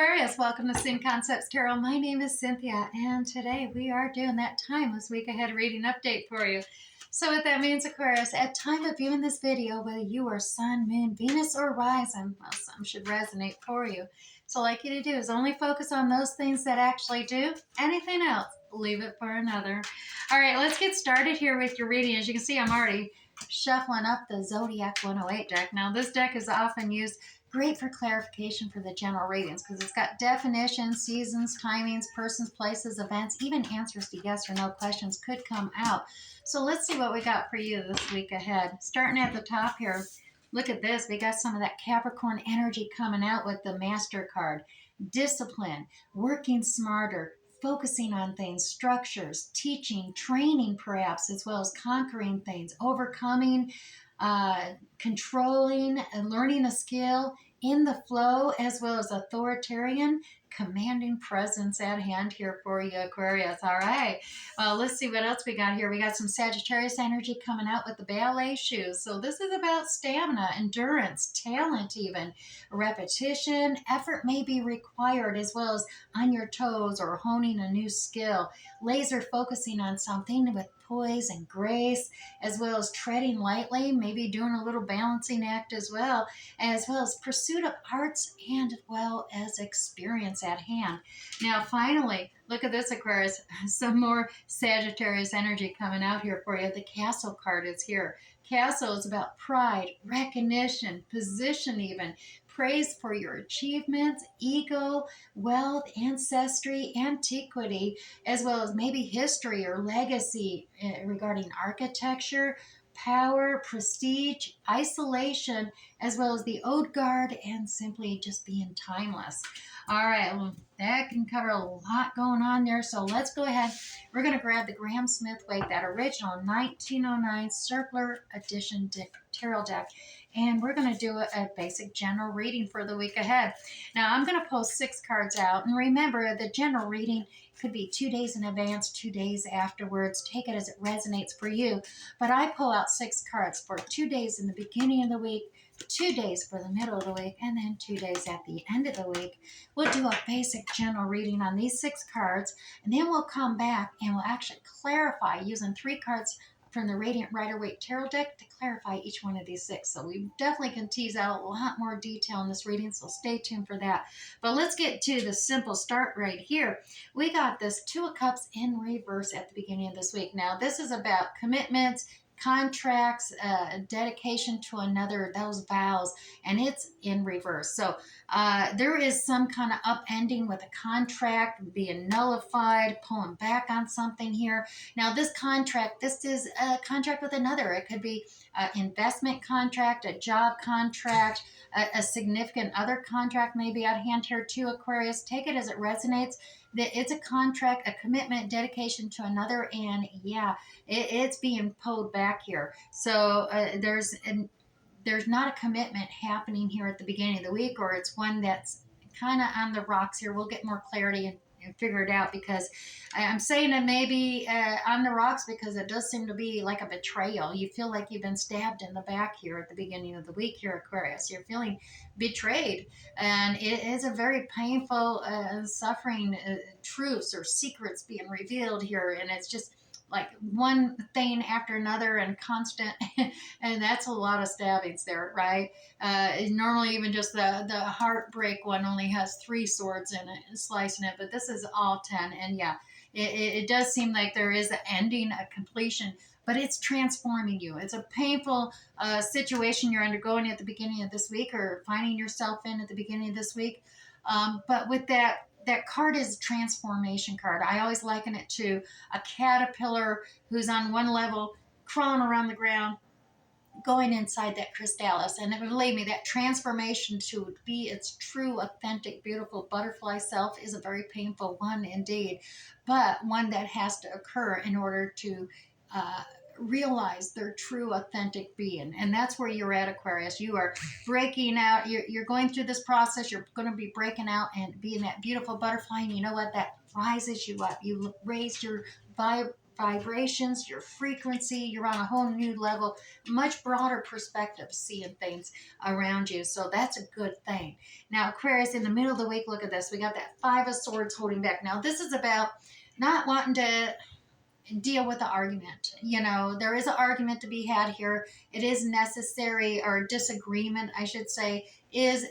Aquarius, welcome to Sin Concepts Tarot. My name is Cynthia, and today we are doing that timeless week ahead reading update for you. So what that means, Aquarius, at time of viewing this video, whether you are Sun, Moon, Venus, or Rising, well, some should resonate for you. So I'd like you to do is only focus on those things that actually do. Anything else, leave it for another. All right, let's get started here with your reading. As you can see, I'm already shuffling up the Zodiac 108 deck. Now, this deck is often used great for clarification for the general readings because it's got definitions, seasons, timings, persons, places, events, even answers to yes or no questions could come out. So let's see what we got for you this week ahead. Starting at the top here, look at this. We got some of that Capricorn energy coming out with the Master card. Discipline, working smarter, focusing on things, structures, teaching, training perhaps, as well as conquering things, overcoming, controlling and learning a skill, in the flow, as well as authoritarian, commanding presence at hand here for you, Aquarius. All right. Let's see what else we got here. We got some Sagittarius energy coming out with the ballet shoes. So this is about stamina, endurance, talent even, repetition, effort may be required, as well as on your toes or honing a new skill, laser focusing on something with poise and grace, as well as treading lightly, maybe doing a little balancing act as well as pursuit of arts and well as experience at hand. Now, finally, look at this, Aquarius, some more Sagittarius energy coming out here for you. The Castle card is here. Castle is about pride, recognition, position even, praise for your achievements, ego, wealth, ancestry, antiquity, as well as maybe history or legacy regarding architecture, power, prestige, isolation, as well as the Ode Guard, and simply just being timeless. All right, well, that can cover a lot going on there. So let's go ahead. We're going to grab the Graham Smith Wake, that original 1909 Circular Edition Tarot deck, and we're going to do a basic general reading for the week ahead. Now, I'm going to pull 6 cards out, and remember, the general reading could be 2 days in advance, 2 days afterwards. Take it as it resonates for you. But I pull out 6 cards for 2 days in the beginning of the week, 2 days for the middle of the week, and then 2 days at the end of the week. We'll do a basic general reading on these 6 cards, and then we'll come back and we'll actually clarify using 3 cards from the Radiant Rider-Waite Tarot deck to clarify each one of these 6. So we definitely can tease out a lot more detail in this reading, so stay tuned for that. But let's get to the simple start right here. We got this 2 of Cups in reverse at the beginning of this week. Now, this is about commitments, contracts, dedication to another, those vows, and it's in reverse. So there is some kind of upending with a contract being nullified, pulling back on something here. Now, this contract, this is a contract with another. It could be an investment contract, a job contract, a significant other contract maybe at hand here too, Aquarius. Take it as it resonates. It's a contract, a commitment, dedication to another, and yeah, it's being pulled back here. So there's not a commitment happening here at the beginning of the week, or it's one that's kind of on the rocks here. We'll get more clarity and figure it out, because I'm saying it may be on the rocks because it does seem to be like a betrayal. You feel like you've been stabbed in the back here at the beginning of the week here, Aquarius. You're feeling betrayed, and it is a very painful, suffering truths or secrets being revealed here, and it's just like one thing after another and constant, and that's a lot of stabbings there, right? Normally even just the heartbreak one only has 3 swords in it, slicing it, but this is all 10, and yeah, it does seem like there is an ending, a completion, but it's transforming you. It's a painful situation you're undergoing at the beginning of this week, or finding yourself in at the beginning of this week, but with that card is a transformation card. I always liken it to a caterpillar who's on one level, crawling around the ground, going inside that chrysalis. And believe me, that transformation to be its true, authentic, beautiful butterfly self is a very painful one indeed, but one that has to occur in order to realize their true authentic being. And that's where you're at, Aquarius. You are breaking out. You're going through this process. You're going to be breaking out and being that beautiful butterfly. And you know what? That rises you up. You raise your vibrations, your frequency. You're on a whole new level, much broader perspective, seeing things around you. So that's a good thing. Now, Aquarius, in the middle of the week, look at this. We got that Five of Swords holding back. Now, this is about not wanting to deal with the argument. There is an argument to be had here. It is necessary, or disagreement, I should say, is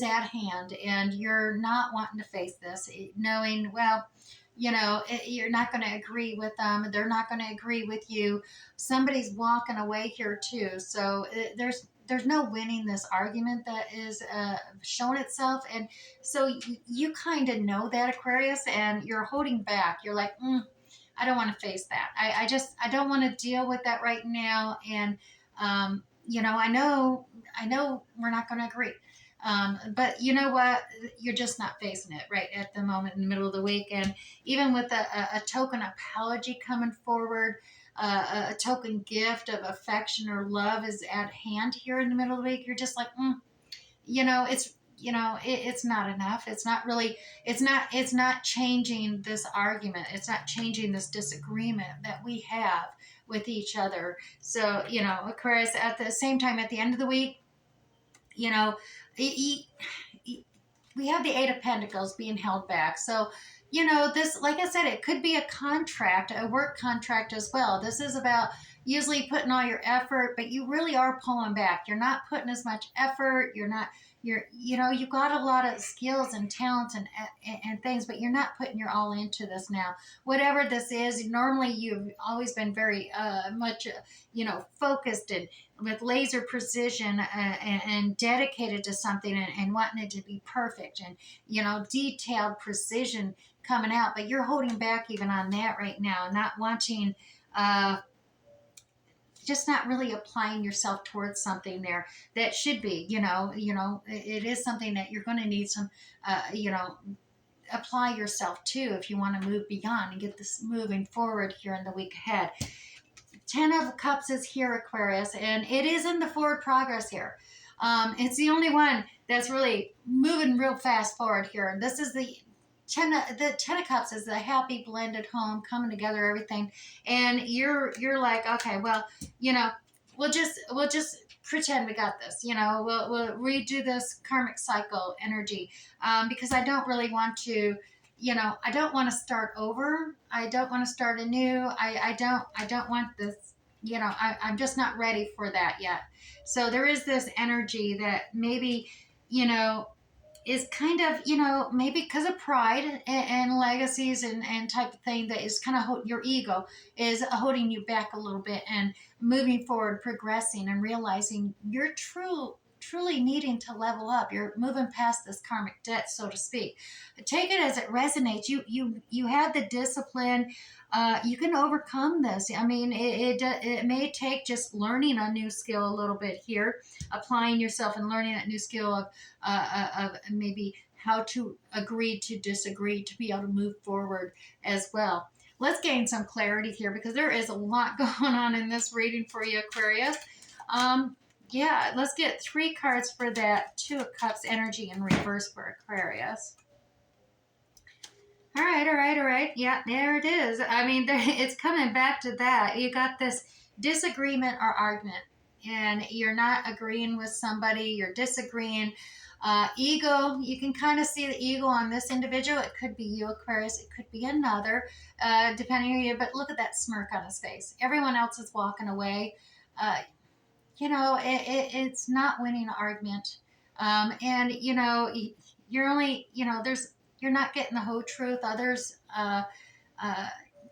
at hand, and you're not wanting to face this, knowing, well, you're not going to agree with them. They're not going to agree with you. Somebody's walking away here too. So there's no winning this argument that is shown itself. And so you kind of know that, Aquarius, and you're holding back. You're like, I don't want to face that. I don't want to deal with that right now. And, I know we're not going to agree. But you know what? You're just not facing it right at the moment in the middle of the week. And even with a token apology coming forward, a token gift of affection or love is at hand here in the middle of the week. You're just like, it's not enough. It's not changing this argument. It's not changing this disagreement that we have with each other. So, Aquarius, at the same time, at the end of the week, we have the Eight of Pentacles being held back. So, this, like I said, it could be a contract, a work contract as well. This is about usually putting all your effort, but you really are pulling back. You're not putting as much effort. You've got a lot of skills and talents and things, but you're not putting your all into this now. Whatever this is, normally you've always been very much, focused and with laser precision and dedicated to something and wanting it to be perfect and, detailed precision coming out. But you're holding back even on that right now, not wanting just not really applying yourself towards something there that should be, it is something that you're going to need some, apply yourself to if you want to move beyond and get this moving forward here in the week ahead. 10 of Cups is here, Aquarius, and it is in the forward progress here. It's the only one that's really moving real fast forward here. And this is the Ten of Cups is the happy blended home coming together, everything, and you're like, okay, well, we'll just pretend we got this. We'll redo this karmic cycle energy, because I don't really want to. I don't want to start over. I don't want to start anew. I don't want this. I'm just not ready for that yet. So there is this energy that maybe, is kind of, maybe because of pride and legacies and type of thing that is kind of your ego is holding you back a little bit and moving forward, progressing and realizing you're truly needing to level up. You're moving past this karmic debt, so to speak. Take it as it resonates. You have the discipline. You can overcome this. I mean, it may take just learning a new skill a little bit here, applying yourself and learning that new skill of maybe how to agree to disagree to be able to move forward as well. Let's gain some clarity here because there is a lot going on in this reading for you, Aquarius. Yeah, let's get 3 cards for that 2 of Cups energy in reverse for Aquarius. All right. Yeah, there it is. I mean, it's coming back to that. You got this disagreement or argument, and you're not agreeing with somebody. You're disagreeing. Ego, you can kind of see the ego on this individual. It could be you, Aquarius. It could be another, depending on you. But look at that smirk on his face. Everyone else is walking away. It's not winning an argument. And, you're only, you're not getting the whole truth. Others,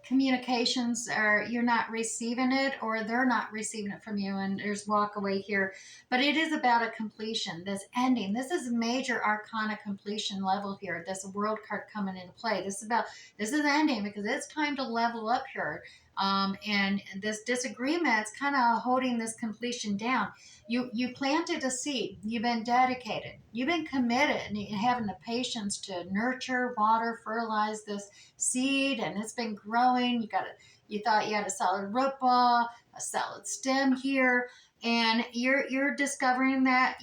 communications are, you're not receiving it or they're not receiving it from you, and there's walk away here. But it is about a completion, this ending. This is major arcana completion level here. This world card coming into play. This is ending because it's time to level up here. And this disagreement is kind of holding this completion down. You planted a seed. You've been dedicated. You've been committed and having the patience to nurture, water, fertilize this seed, and it's been growing. You thought you had a solid root ball, a solid stem here, and you're discovering that,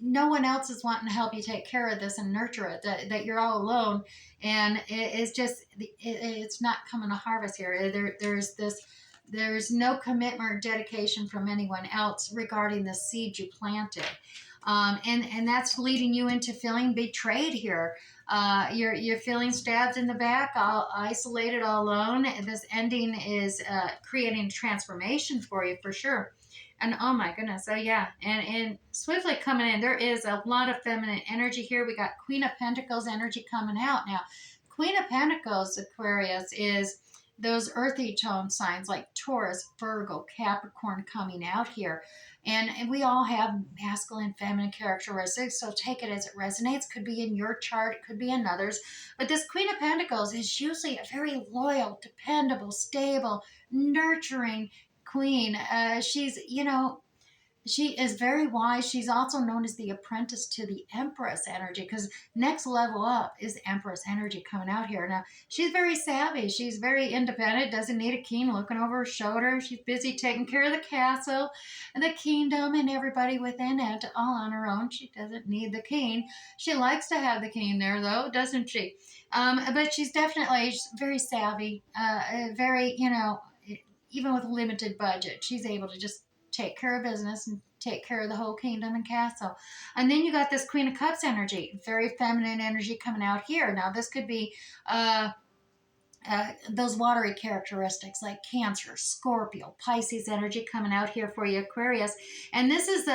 no one else is wanting to help you take care of this and nurture it, that you're all alone, and it's just it's not coming to harvest here. There's no commitment or dedication from anyone else regarding the seed you planted. And that's leading you into feeling betrayed here. You're feeling stabbed in the back, all isolated, all alone. This ending is creating transformation for you for sure. And oh my goodness, oh yeah, and swiftly coming in, there is a lot of feminine energy here. We got Queen of Pentacles energy coming out now. Queen of Pentacles, Aquarius, is those earthy tone signs like Taurus, Virgo, Capricorn coming out here. And we all have masculine, feminine characteristics, so take it as it resonates. Could be in your chart, it could be in others. But this Queen of Pentacles is usually a very loyal, dependable, stable, nurturing queen. She's, she is very wise. She's also known as the apprentice to the Empress energy, because next level up is Empress energy coming out here. Now, she's very savvy. She's very independent, doesn't need a king looking over her shoulder. She's busy taking care of the castle and the kingdom and everybody within it all on her own. She doesn't need the king. She likes to have the king there, though, doesn't she? But she's definitely very savvy, very, even with a limited budget, she's able to just take care of business and take care of the whole kingdom and castle. And then you got this Queen of Cups energy, very feminine energy coming out here. Now, this could be those watery characteristics like Cancer, Scorpio, Pisces energy coming out here for you, Aquarius. And this is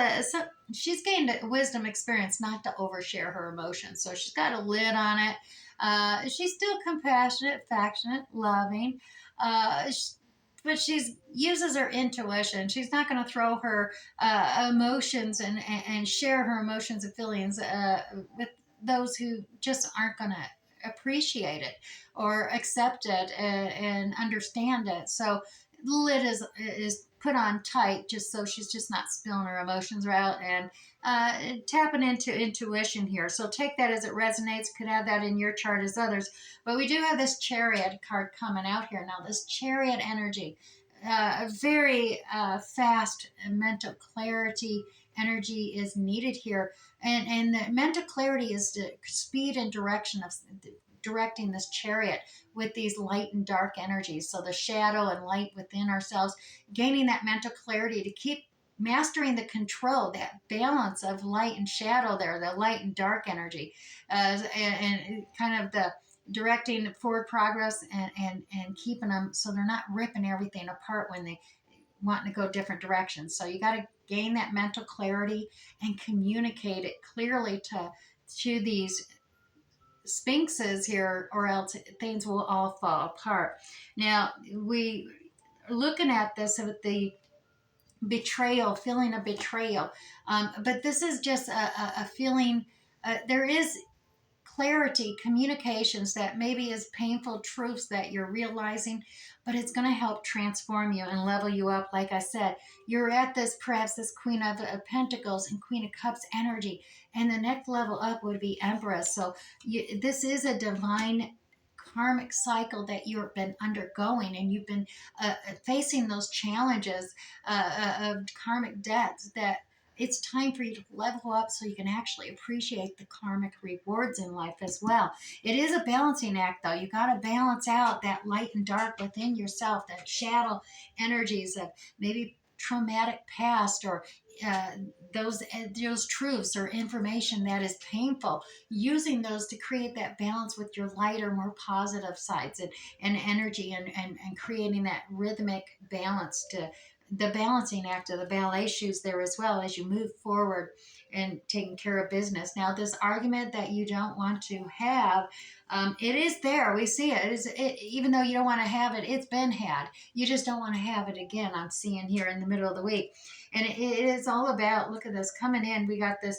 she's gained wisdom experience not to overshare her emotions. So she's got a lid on it. She's still compassionate, affectionate, loving. But she's uses her intuition. She's not going to throw her emotions and share her emotions and feelings with those who just aren't going to appreciate it or accept it and understand it. So the lid is put on tight just so she's just not spilling her emotions out and tapping into intuition here. So take that as it resonates. Could have that in your chart as others. But we do have this Chariot card coming out here. Now, this Chariot energy, very fast mental clarity energy is needed here. And the mental clarity is the speed and direction of directing this chariot with these light and dark energies. So the shadow and light within ourselves, gaining that mental clarity to keep mastering the control, that balance of light and shadow there, the light and dark energy, and kind of the directing forward progress and keeping them so they're not ripping everything apart when they want to go different directions. So you got to gain that mental clarity and communicate it clearly to these sphinxes here, or else things will all fall apart. Now, we are looking at this with the betrayal, feeling of betrayal. But this is just a feeling, there is clarity, communications that maybe is painful truths that you're realizing, but it's going to help transform you and level you up. Like I said, you're at this, perhaps this Queen of Pentacles and Queen of Cups energy, and the next level up would be Empress. So this is a divine karmic cycle that you've been undergoing, and you've been facing those challenges of karmic debts, that it's time for you to level up so you can actually appreciate the karmic rewards in life as well. It is a balancing act, though. You got to balance out that light and dark within yourself, that shadow energies of maybe traumatic past, or uh, those truths or information that is painful, using those to create that balance with your lighter, more positive sides and energy, and creating that rhythmic balance, to the balancing act of the ballet shoes there as well as you move forward and taking care of business. Now, this argument that you don't want to have, it is there. We see it. Even though you don't want to have it, it's been had. You just don't want to have it again. I'm seeing here in the middle of the week. And it is all about, look at this, coming in. We got this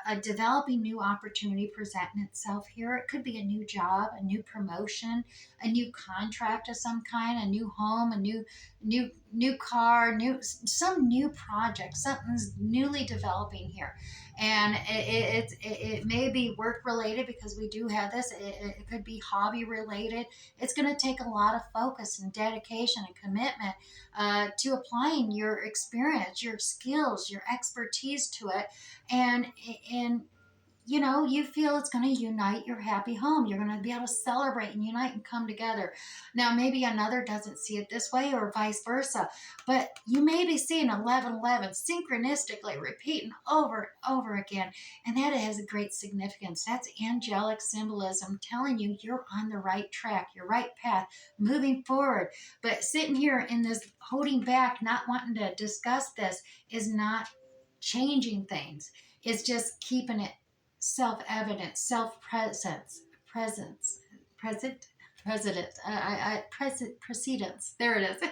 a developing new opportunity presenting itself here. It could be a new job, a new promotion, a new contract of some kind, a new home, a new new car, some new project, something's newly developing here. And it may be work related because we do have this. It could be hobby related. It's going to take a lot of focus and dedication and commitment to applying your experience, your skills, your expertise to it. And, and you feel it's going to unite your happy home. You're going to be able to celebrate and unite and come together. Now, maybe another doesn't see it this way or vice versa, but you may be seeing 1111 synchronistically repeating over and over again. And that has a great significance. That's angelic symbolism telling you you're on the right track, your right path, moving forward. But sitting here in this holding back, not wanting to discuss this is not changing things. It's just keeping it self-evident, self-presence, presence, present, president, present, precedence. There it is.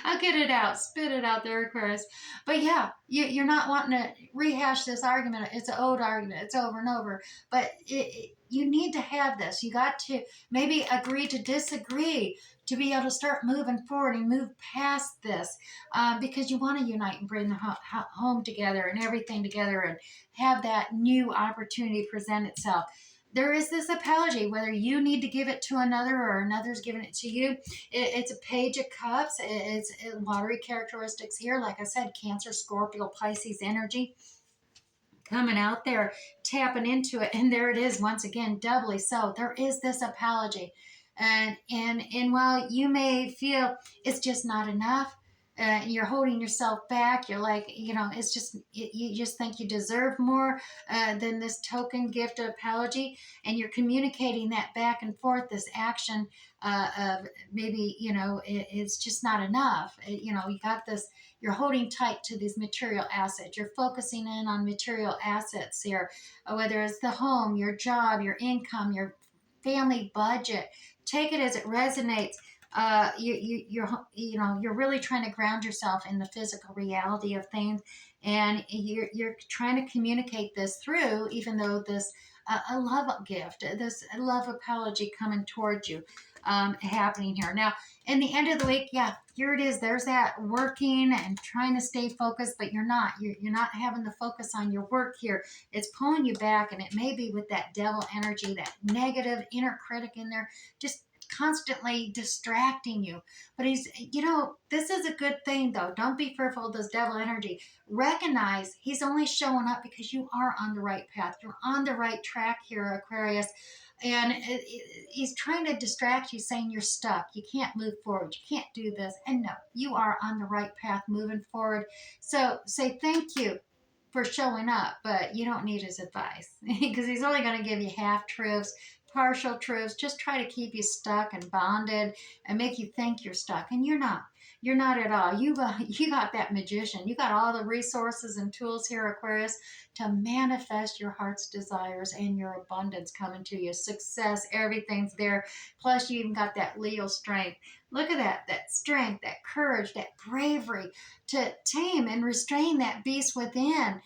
I'll get it out, spit it out there, Aquarius. But yeah, you're not wanting to rehash this argument. It's an old argument. It's over and over. But you need to have this. You got to maybe agree to disagree to be able to start moving forward and move past this, because you want to unite and bring the home together and everything together and have that new opportunity present itself. There is this apology, whether you need to give it to another or another's giving it to you. It's a page of cups. It's lottery characteristics here. Like I said, Cancer, Scorpio, Pisces energy coming out there, tapping into it. And there it is once again, doubly so. There is this apology. And while you may feel it's just not enough, you're holding yourself back. You're like, it's just, you just think you deserve more than this token gift of apology. And you're communicating that back and forth, this action of maybe, it's just not enough. You got this, you're holding tight to these material assets. You're focusing in on material assets here, whether it's the home, your job, your income, your family budget. Take it as it resonates. You're really trying to ground yourself in the physical reality of things, and you're trying to communicate this through, even though this a love gift, this love apology coming towards you, happening here. Now, in the end of the week, yeah, here it is. There's that working and trying to stay focused, but you're not. You're not having the focus on your work here. It's pulling you back, and it may be with that devil energy, that negative inner critic in there, just constantly distracting you. But this is a good thing though. Don't be fearful of this devil energy. Recognize he's only showing up because you are on the right path. You're on the right track here, Aquarius. And he's trying to distract you, saying you're stuck. You can't move forward. You can't do this. And no, you are on the right path moving forward. So say thank you for showing up, but you don't need his advice because he's only going to give you half truths, partial truths, just try to keep you stuck and bonded and make you think you're stuck. And you're not. You're not at all. You got that magician. You got all the resources and tools here, Aquarius, to manifest your heart's desires and your abundance coming to you. Success, everything's there. Plus, you even got that Leo strength. Look at that strength, that courage, that bravery to tame and restrain that beast within,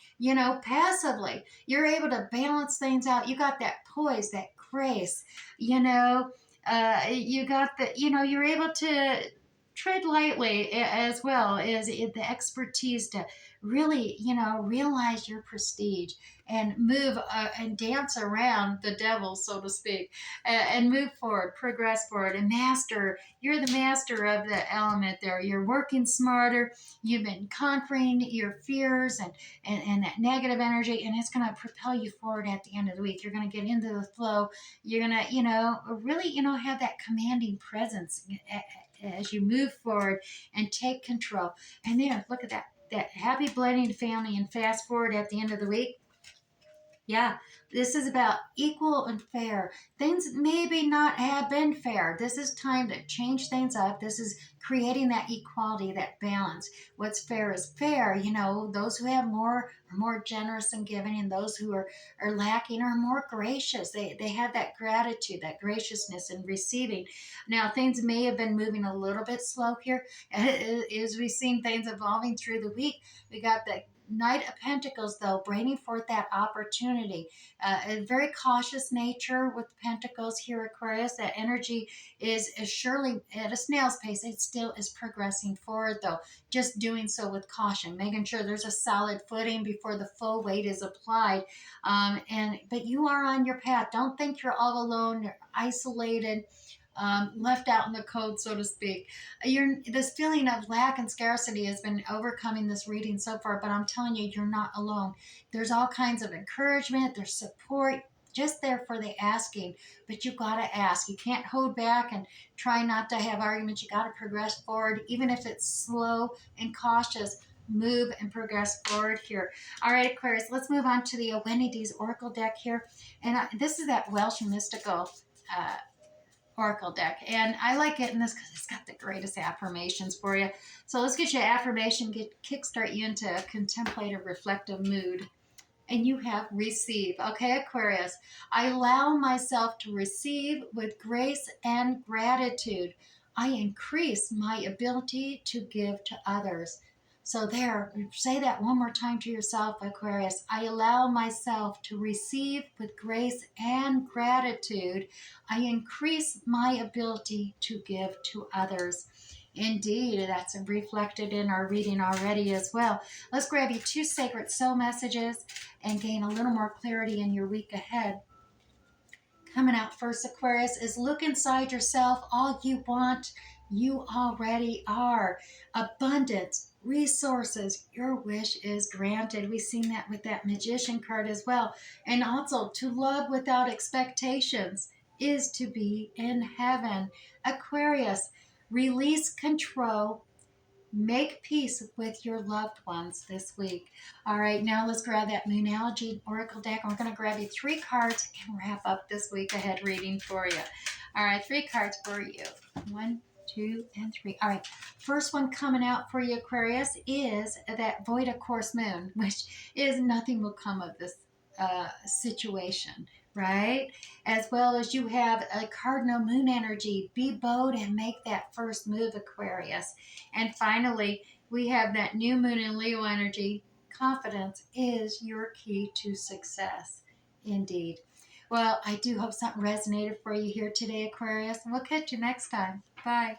passively. You're able to balance things out. You got that poise, that grace, you got the, you're able to tread lightly as well as the expertise to really, realize your prestige and move and dance around the devil, so to speak, and move forward, progress forward, and master. You're the master of the element there. You're working smarter. You've been conquering your fears and that negative energy, and it's going to propel you forward at the end of the week. You're going to get into the flow. You're going to, really, have that commanding presence as you move forward and take control. And there, look at that happy blending family, and fast forward at the end of the week. Yeah, this is about equal and fair. Things maybe not have been fair. This is time to change things up. This is creating that equality, that balance. What's fair is fair. Those who have more are more generous in giving, and those who are lacking are more gracious. They have that gratitude, that graciousness in receiving. Now, things may have been moving a little bit slow here as we've seen things evolving through the week. We got the Knight of Pentacles, though, bringing forth that opportunity. A very cautious nature with Pentacles here, Aquarius. That energy is surely at a snail's pace. It's still is progressing forward, though. Just doing so with caution, making sure there's a solid footing before the full weight is applied. But you are on your path. Don't think you're all alone. You're isolated. Left out in the cold, so to speak. This feeling of lack and scarcity has been overcoming this reading so far, but I'm telling you, you're not alone. There's all kinds of encouragement, there's support, just there for the asking. But you got to ask. You can't hold back and try not to have arguments. You got to progress forward, even if it's slow and cautious. Move and progress forward here. All right, Aquarius, let's move on to the Owenides Oracle deck here. And this is that Welsh mystical Oracle deck. And I like getting this because it's got the greatest affirmations for you. So let's get you an affirmation, kickstart you into a contemplative, reflective mood. And you have receive. Okay, Aquarius. I allow myself to receive with grace and gratitude. I increase my ability to give to others. So there, say that one more time to yourself, Aquarius. I allow myself to receive with grace and gratitude. I increase my ability to give to others. Indeed, that's reflected in our reading already as well. Let's grab you 2 sacred soul messages and gain a little more clarity in your week ahead. Coming out first, Aquarius, is look inside yourself. All you want, you already are. Abundance, resources, your wish is granted. We've seen that with that Magician card as well. And also, to love without expectations is to be in heaven. Aquarius, release control. Make peace with your loved ones this week. All right, now let's grab that Moonology Oracle deck. We're going to grab you 3 cards and wrap up this week ahead reading for you. All right, 3 cards for you. 1, 2, and 3. All right, first one coming out for you, Aquarius, is that Void of Course Moon, which is nothing will come of this situation, right? As well as you have a Cardinal Moon energy. Be bold and make that first move, Aquarius. And finally, we have that new moon in Leo energy. Confidence is your key to success. Indeed. Well, I do hope something resonated for you here today, Aquarius. We'll catch you next time. Bye.